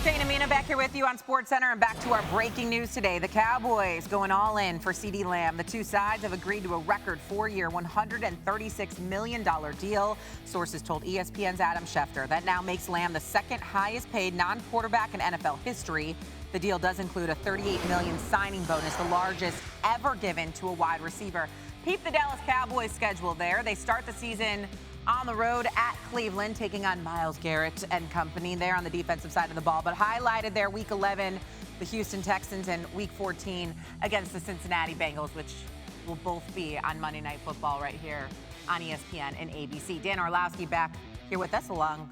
Shane and Mina back here with you on SportsCenter, and back to our breaking news today. The Cowboys going all in for CeeDee Lamb. The two sides have agreed to a record 4-year, $136 million deal. Sources told ESPN's Adam Schefter. That now makes Lamb the second highest paid non-quarterback in NFL history. The deal does include a $38 million signing bonus, the largest ever given to a wide receiver. Peep the Dallas Cowboys schedule there. They start the season on the road at Cleveland, taking on Myles Garrett and company there on the defensive side of the ball. But highlighted there, Week 11, the Houston Texans, and Week 14 against the Cincinnati Bengals, which will both be on Monday Night Football right here on ESPN and ABC. Dan Orlovsky back here with us along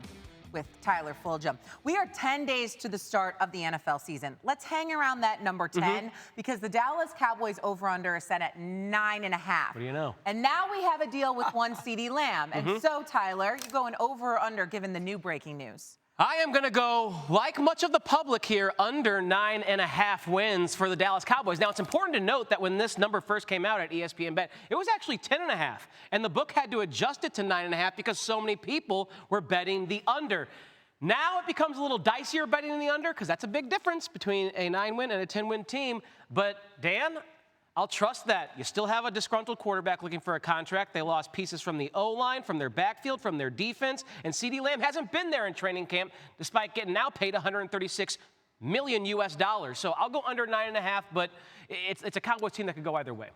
with Tyler Fulgham. We are 10 days to the start of the NFL season. Let's hang around that number 10 because the Dallas Cowboys over-under is set at 9.5. What do you know? And now we have a deal with one CeeDee Lamb. And so, Tyler, you're going over or under given the new breaking news? I am going to go, like much of the public here, under 9.5 wins for the Dallas Cowboys. Now, it's important to note that when this number first came out at ESPN BET, it was actually 10.5. And the book had to adjust it to 9.5 because so many people were betting the under. Now it becomes a little dicier betting the under because that's a big difference between a 9-win and a 10-win team. But, Dan, I'll trust that. You still have a disgruntled quarterback looking for a contract. They lost pieces from the O-line, from their backfield, from their defense. And CeeDee Lamb hasn't been there in training camp despite getting now paid $136 million US. So I'll go under 9.5, but it's a Cowboys team that could go either way.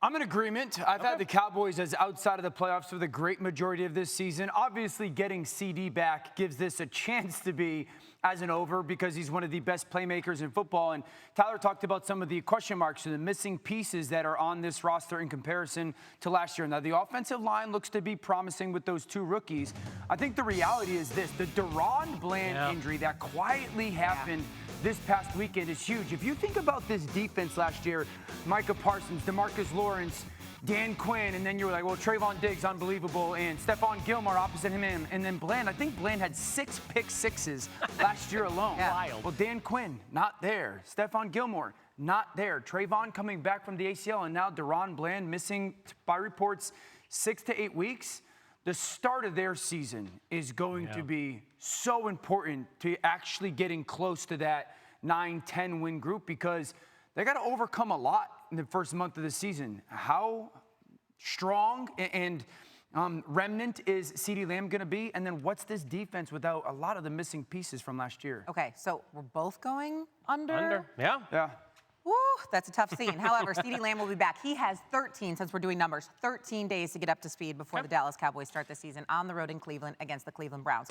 I'm in agreement. I've had the Cowboys as outside of the playoffs for the great majority of this season. Obviously, getting CeeDee back gives this a chance to be as an over because he's one of the best playmakers in football. And Tyler talked about some of the question marks and the missing pieces that are on this roster in comparison to last year. Now, the offensive line looks to be promising with those two rookies. I think the reality is this. The DaRon Bland injury that quietly happened this past weekend is huge. If you think about this defense last year, Micah Parsons, DeMarcus Lawrence, Dan Quinn, and then you were like, well, Trayvon Diggs, unbelievable, and Stephon Gilmore opposite him, and then Bland. I think Bland had 6 pick sixes last year alone. Wild. Well, Dan Quinn, not there. Stephon Gilmore, not there. Trayvon coming back from the ACL, and now DaRon Bland missing, by reports, 6 to 8 weeks. The start of their season is going to be so important to actually getting close to that 9-10 win group because they got to overcome a lot in the first month of the season. How strong and remnant is CeeDee Lamb going to be? And then what's this defense without a lot of the missing pieces from last year? Okay, so we're both going under? Under, yeah. Woo, that's a tough scene. However, CeeDee Lamb will be back. He has 13, since we're doing numbers, 13 days to get up to speed before the Dallas Cowboys start the season on the road in Cleveland against the Cleveland Browns.